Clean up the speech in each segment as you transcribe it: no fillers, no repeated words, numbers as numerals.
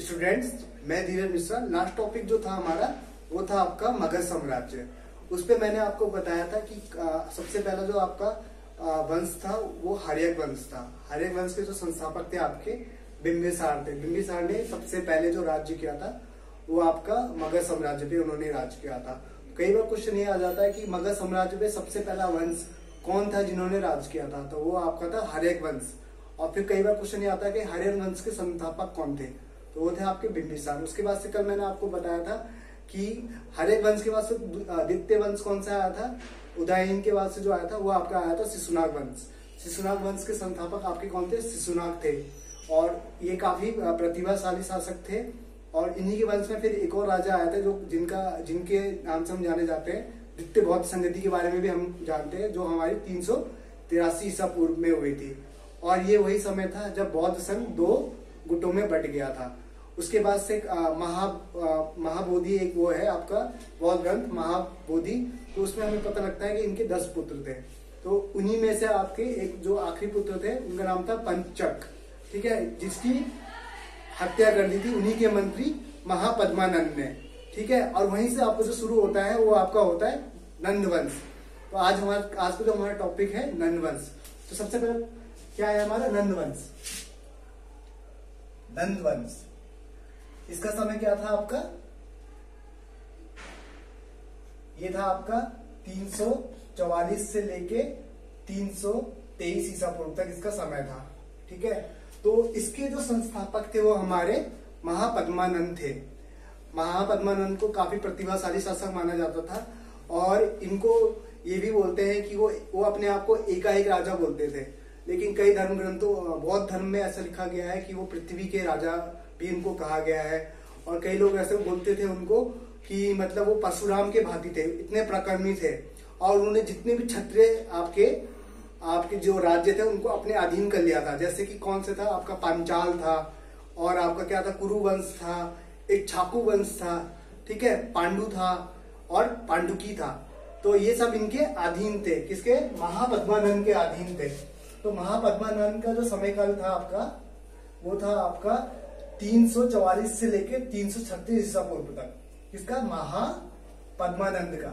Students, मैं धीरज Mishra. Last topic जो था हमारा वो था आपका मगध साम्राज्य। उस पे मैंने आपको बताया था कि सबसे पहला जो आपका वंश था वो हर्यक वंश था। हर्यक वंश के जो संस्थापक थे आपके बिंबिसार थे। बिंबिसार ने सबसे पहले जो राज्य किया था वो आपका मगध साम्राज्य पे उन्होंने राज किया था। कई बार क्वेश्चन ये आ जाता है कि मगध साम्राज्य पे सबसे पहला वंश कौन था जिन्होंने राज किया था, तो वो आपका था हर्यक वंश। और फिर कई बार क्वेश्चन ये आता है कि हर्यक वंश के संस्थापक कौन थे, तो वो थे आपके बिंबिसार। उसके बाद से कल मैंने आपको बताया था कि हर्यक वंश के बाद से द्वितीय वंश कौन सा आया था, उदयन के बाद से जो आया था वो आपका आया था शिशुनाग वंश। शिशुनाग वंश के संस्थापक आपके कौन थे, शिशुनाग थे। और ये काफी प्रतिभाशाली शासक थे। और इन्हीं के वंश में फिर एक और राजा आया था जो जिनके नाम से हम जाने जाते हैं। द्वितीय बौद्ध संगति के बारे में भी हम जानते हैं, जो हमारी 383 ईसा पूर्व में हुई थी। और ये वही समय था जब बौद्ध संघ दो गुटों में बट गया था। उसके बाद से महाबोधि एक वो है आपका बौद्ध ग्रंथ महाबोधि, तो उसमें हमें पता लगता है कि इनके 10 पुत्र थे। तो उन्हीं में से आपके एक जो आखिरी पुत्र थे उनका नाम था पंचक, ठीक है, जिसकी हत्या कर दी थी उन्हीं के मंत्री महापद्मानंद ने, ठीक है। और वहीं से आपको जो शुरू होता है वो आपका होता है नंद वंश। तो आज को जो हमारा टॉपिक है नंद वंश। तो सबसे पहले क्या है हमारा नंद वंश। नंद वंश इसका समय क्या था आपका, ये था आपका 344 से लेके 323 ईसा पूर्व तक इसका समय था, ठीक है। तो इसके जो संस्थापक थे वो हमारे महापद्मानंद थे। महापद्मानंद को काफी प्रतिभाशाली शासक माना जाता था। और इनको ये भी बोलते हैं कि वो अपने आप को एकाएक राजा बोलते थे। लेकिन कई धर्म ग्रंथों बौद्ध धर्म में ऐसा लिखा गया है कि वो पृथ्वी के राजा भी इनको कहा गया है। और कई लोग ऐसे बोलते थे उनको कि मतलब वो परशुराम के भांति थे, इतने प्रकर्मी थे। और उन्होंने जितने भी क्षत्रिय आपके जो राज्य थे उनको अपने अधीन कर लिया था। जैसे कि कौन से था आपका पांचाल था, और आपका क्या था कुरु वंश था, एक छाकू वंश था, ठीक है, पांडु था और पांडुकी था। तो ये सब इनके अधीन थे, किसके, महापद्मानंद के अधीन थे। तो महापद्मानंद का जो সময়काल था आपका वो था आपका 344 से लेके 336 ईसा पूर्व तक। किसका, महापद्मानंद का।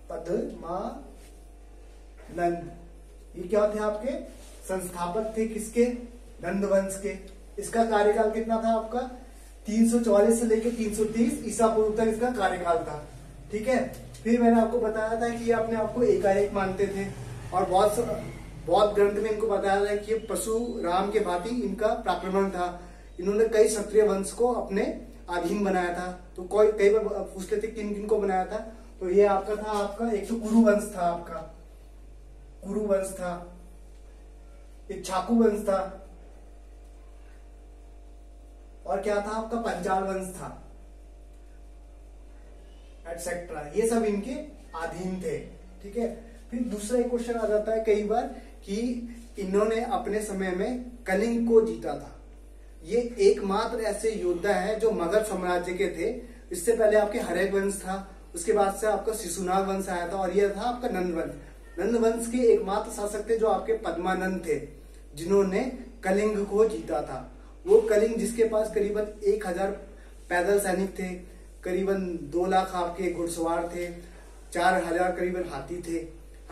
पद्मानंद ये क्या थे आपके संस्थापक थे, किसके, नंद वंश के। इसका कार्यकाल कितना था आपका 344 से लेके 330 ईसा पूर्व तक इसका कार्यकाल था, ठीक है। फिर मैंने आपको बताया था कि ये अपने आप को एकाएक मानते थे। और बौद्ध ग्रंथ में इनको बताया था कि ये परशुराम के भांति इनका प्राक्रमण था। इन्होंने कई क्षत्रिय वंश को अपने अधीन बनाया था। तो कई बार पूछ लेते किन किन को बनाया था, तो ये आपका था आपका एक तो कुरु वंश था, आपका कुरु वंश था, एक छाकू वंश था, और क्या था आपका पंचाल वंश था, एटसेट्रा। ये सब इनके अधीन थे, ठीक है। फिर दूसरा एक क्वेश्चन आ जाता है कई बार कि इन्होंने अपने समय में कलिंग को जीता था। ये एकमात्र ऐसे योद्धा है जो मगध साम्राज्य के थे। इससे पहले आपके हर्यक वंश था, उसके बाद से आपका शिशुनाग वंश आया था, और यह था आपका नंद वंश। नंद वंश के एकमात्र शासक थे जो आपके पद्मानंद थे, जिन्होंने कलिंग को जीता था। वो कलिंग जिसके पास करीबन 1000 पैदल सैनिक थे, करीबन 2 लाख आपके घुड़सवार थे, 4000 करीबन हाथी थे,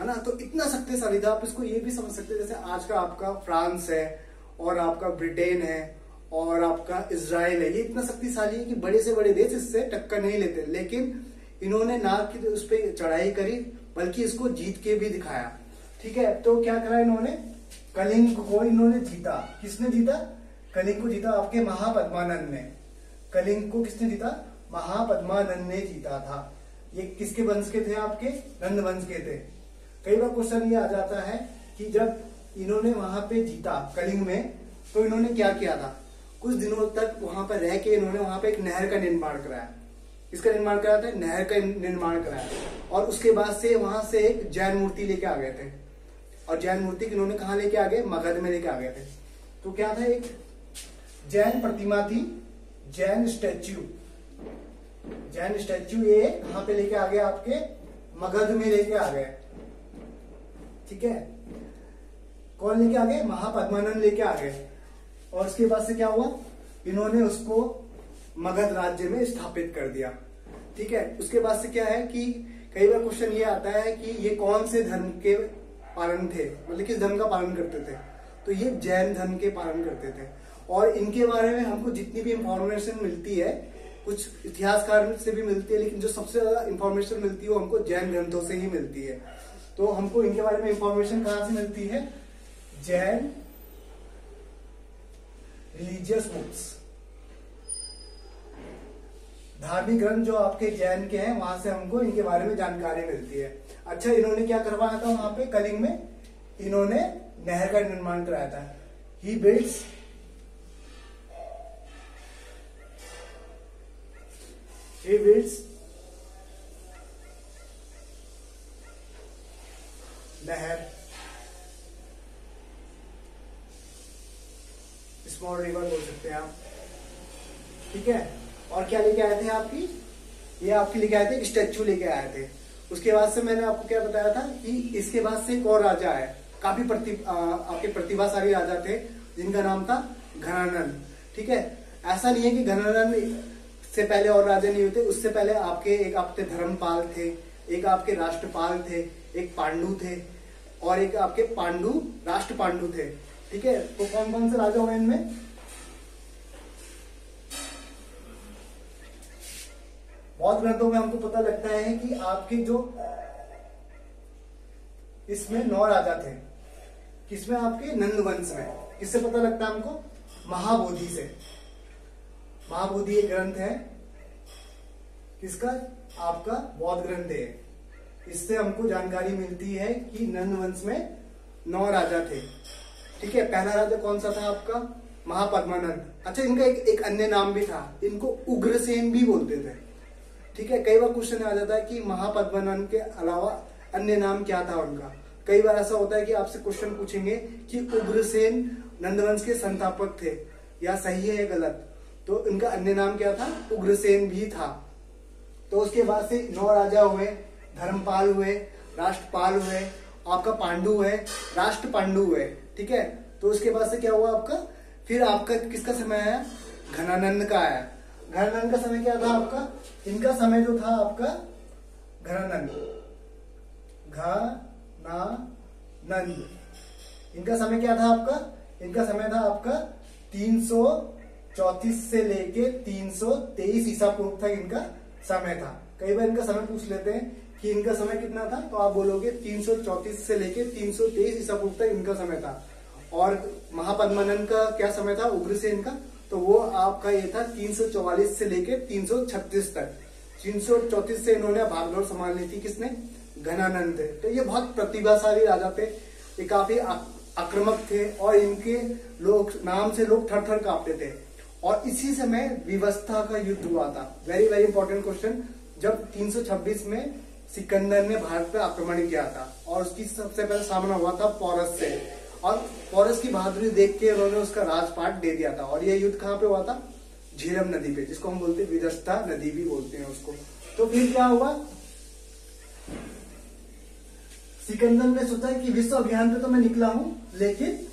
है ना। तो इतना शक्तिशाली था। आप इसको ये भी समझ सकते हैं जैसे आज का आपका फ्रांस है और आपका ब्रिटेन है और आपका इजराइल है। ये इतना शक्तिशाली है कि बड़े से बड़े देश इससे टक्कर नहीं लेते। लेकिन इन्होंने ना कि उस पर चढ़ाई करी बल्कि इसको जीत के भी दिखाया, ठीक है। तो क्या करा इन्होंने, कलिंग को इन्होंने जीता। किसने जीता, कलिंग को जीता आपके महापद्मानंद ने। कलिंग को किसने जीता, महापद्मानंद ने जीता था। ये किसके वंश के थे, आपके नंद वंश के थे। कई बार क्वेश्चन ये आ जाता है कि जब इन्होंने वहां पे जीता कलिंग में, तो इन्होंने क्या किया था, कुछ दिनों तक वहां पर रह के इन्होंने वहां पे एक नहर का निर्माण कराया। इसका निर्माण कराया था, नहर का निर्माण कराया। और उसके बाद से वहां से एक जैन मूर्ति लेके आ गए थे। और जैन मूर्ति इन्होंने कहा लेके आ गए, मगध में लेके आ गए थे। तो क्या था, एक जैन प्रतिमा थी, जैन स्टैच्यू। जैन स्टैच्यू ये कहां पे लेके आ गए, आपके मगध में लेके आ गए, ठीक है। कौन लेके आ गए, महापद्मानंद लेके आ गए। और उसके बाद से क्या हुआ, इन्होंने उसको मगध राज्य में स्थापित कर दिया। ठीक है, उसके बाद से क्या है कि कई बार क्वेश्चन ये आता है कि ये कौन से धर्म के पालन थे, मतलब किस धर्म का पालन करते थे, तो ये जैन धर्म के पालन करते थे। और इनके बारे में हमको जितनी भी इंफॉर्मेशन मिलती है, कुछ इतिहासकार से भी मिलती है, लेकिन जो सबसे ज्यादा इंफॉर्मेशन मिलती है वो हमको जैन ग्रंथों से ही मिलती है। तो हमको इनके बारे में इंफॉर्मेशन कहां से मिलती है? जैन रिलीजियस बुक्स, धार्मिक ग्रंथ जो आपके जैन के हैं, वहां से हमको इनके बारे में जानकारी मिलती है। अच्छा, इन्होंने क्या करवाया था वहां पे कलिंग में? इन्होंने नहर का निर्माण कराया था। ही बिल्ड्स नहर, स्मॉल रिवर बोल सकते हैं आप। ठीक है, और क्या लेके आए थे आपकी? ये आपकी लेके आए थे स्टैचू लेके आए थे। उसके बाद से मैंने आपको क्या बताया था कि इसके बाद से एक और राजा है, काफी आपके प्रतिभाशाली राजा थे, जिनका नाम था घनानंद। ठीक है, ऐसा नहीं है कि घनानंद से पहले और राजा नहीं होते, उससे पहले एक आपके धर्मपाल थे, एक आपके राष्ट्रपाल थे, एक पांडु थे, और एक आपके राष्ट्र पांडु थे। ठीक है, तो कौन कौन से राजा हुए इनमें? बौद्ध ग्रंथों में हमको पता लगता है कि आपके जो इसमें 9 राजा थे। किसमें? आपके नंद वंश में। किससे पता लगता है हमको? महाबोधि से। महाबोधि एक ग्रंथ है, किसका? आपका बौद्ध ग्रंथ है। इससे हमको जानकारी मिलती है कि नंद वंश में 9 राजा थे। ठीक है, पहला राजा कौन सा था आपका? महापद्मानंद। अच्छा, इनका एक अन्य नाम भी था, इनको उग्रसेन भी बोलते थे। ठीक है, कई बार क्वेश्चन आ जाता है कि महापद्मानंद के अलावा अन्य नाम क्या था उनका। कई बार ऐसा होता है कि आपसे क्वेश्चन पूछेंगे कि उग्रसेन नंदवंश के संस्थापक थे, या सही है या गलत, तो इनका अन्य नाम क्या था? उग्रसेन भी था। तो उसके बाद से 9 राजा हुए, धर्मपाल हुए, राष्ट्रपाल हुए, आपका पांडु हुए, राष्ट्र पांडु हुए। ठीक है, तो उसके बाद से क्या हुआ आपका? फिर आपका किसका समय आया? घनानंद का आया। घनानंद का समय क्या था आपका? इनका समय जो था आपका घनानंद, इनका समय क्या था आपका? इनका समय था आपका 334 से लेके 323 ईसा पूर्व तक इनका समय था। कई बार इनका समय पूछ लेते हैं कि इनका समय कितना था, तो आप बोलोगे 334 से लेके 323 ईसा पूर्व तक इनका समय था। और महापद्मानंद का क्या समय था? उग्रसेन का, तो वो आपका ये था 344 से लेके 336 तक। 334 से इन्होंने भागदौड़ संभाल ली थी, किसने? घनानंद थे। तो ये बहुत प्रतिभाशाली राजा थे, ये काफी आक्रामक थे, और इनके नाम से लोग थर थर कांपते थे। और इसी समय विवस्था का युद्ध हुआ था। Very very important question. जब 326 में सिकंदर ने भारत पर आक्रमण किया था, और उसकी सबसे पहले सामना हुआ था पोरस से, और पोरस की बहादुरी देख के उन्होंने उसका राजपाट दे दिया था। और यह युद्ध कहां पे हुआ था? झेलम नदी पे, जिसको हम बोलते हैं विदस्ता नदी भी बोलते हैं उसको। तो फिर क्या हुआ? सिकंदर ने सोचा कि विश्व अभियान पे तो मैं निकला हूं, लेकिन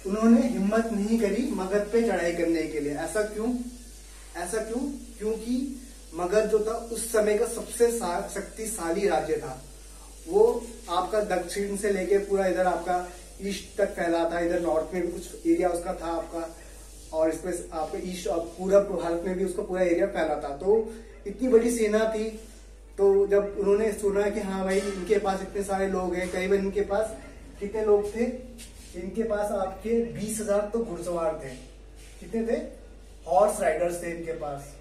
उन्होंने हिम्मत नहीं करी मगध पे चढ़ाई करने के लिए। ऐसा क्यों? क्योंकि मगध जो था उस समय का सबसे शक्तिशाली राज्य था। वो आपका दक्षिण से लेके पूरा इधर आपका ईस्ट तक फैला था, इधर नॉर्थ में भी कुछ एरिया उसका था आपका, और इसमें आपका ईस्ट और पूरब भारत में भी उसका पूरा एरिया फैला था। तो इतनी बड़ी सेना थी। तो जब उन्होंने सुना कि हाँ भाई इनके पास इतने सारे लोग हैं, करीबन इनके पास कितने लोग थे? इनके पास आपके 20,000 तो घुड़सवार थे। कितने थे? हॉर्स राइडर्स थे इनके पास।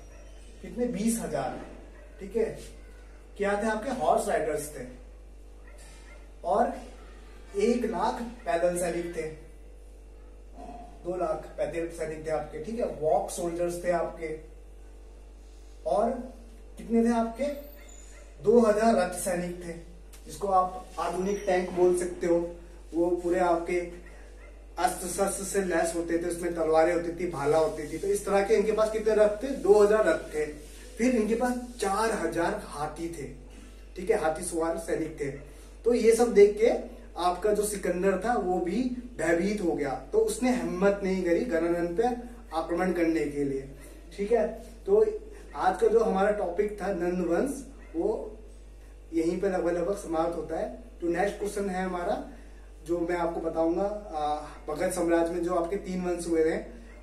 कितने? 20,000। ठीक है, क्या थे आपके? हॉर्स राइडर्स थे। और 1 लाख पैदल सैनिक थे, 2 लाख पैदल सैनिक थे आपके। ठीक है, वॉक सोल्जर्स थे आपके। और कितने थे आपके? 2000 रथ सैनिक थे, जिसको आप आधुनिक टैंक बोल सकते हो। वो पूरे आपके अस्त्र शस्त्र से लैस होते थे, उसमें तलवारें होती थी, भाला होती थी। तो इस तरह के इनके पास कितने रथ थे? 2000 रथ थे। फिर इनके पास 4000 हाथी थे। ठीक है, हाथी सवार सैनिक थे। तो ये सब देख के आपका जो सिकंदर था वो भी भयभीत हो गया। तो उसने हिम्मत नहीं करी घनानंद पे आक्रमण करने के लिए। ठीक है, तो आज का जो हमारा टॉपिक था नंद वंश, वो यहीं पे लगभग समाप्त होता है। तो नेक्स्ट क्वेश्चन है हमारा, जो मैं आपको बताऊंगा। मगध साम्राज्य में जो आपके 3 वंश हुए थे,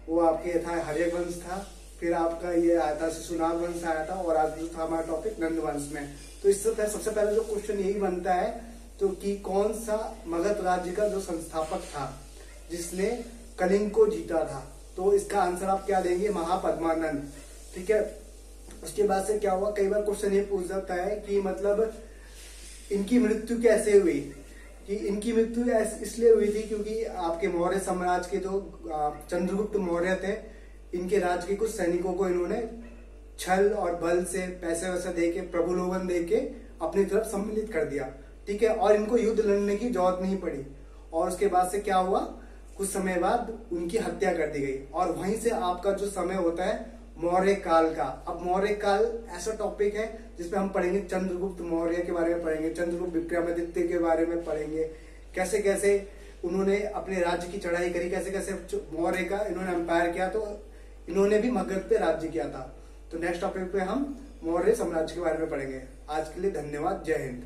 वो आपके था हर्यक वंश था, फिर आपका ये आया था शिशुनाग वंश आया था, और आज जो था हमारा टॉपिक नंद वंश में। तो इससे सबसे पहले जो क्वेश्चन यही बनता है तो कि कौन सा मगध राज्य का जो संस्थापक था जिसने कलिंग को जीता था, तो इसका आंसर आप क्या देंगे? महापद्मानंद। ठीक है, उसके बाद से क्या हुआ, कई बार क्वेश्चन ये पूछ जाता है कि मतलब इनकी मृत्यु कैसे हुई, कि इनकी मृत्यु इसलिए हुई थी क्योंकि आपके मौर्य साम्राज्य के जो चंद्रगुप्त मौर्य थे, इनके राज्य के कुछ सैनिकों को इन्होंने छल और बल से पैसे वैसे देके, प्रभुलोभन देके अपनी तरफ सम्मिलित कर दिया। ठीक है, और इनको युद्ध लड़ने की जरूरत नहीं पड़ी, और उसके बाद से क्या हुआ, कुछ समय बाद उनकी हत्या कर दी गई, और वहीं से आपका जो समय होता है मौर्य काल का। अब मौर्य काल ऐसा टॉपिक है जिसपे हम पढ़ेंगे चंद्रगुप्त मौर्य के बारे में पढ़ेंगे, चंद्रगुप्त विक्रमादित्य के बारे में पढ़ेंगे, कैसे कैसे उन्होंने अपने राज्य की चढ़ाई करी, कैसे कैसे मौर्य का इन्होंने एम्पायर किया, तो इन्होंने भी मगध पे राज्य किया था। तो नेक्स्ट टॉपिक पे हम मौर्य साम्राज्य के बारे में पढ़ेंगे। आज के लिए धन्यवाद, जय हिंद।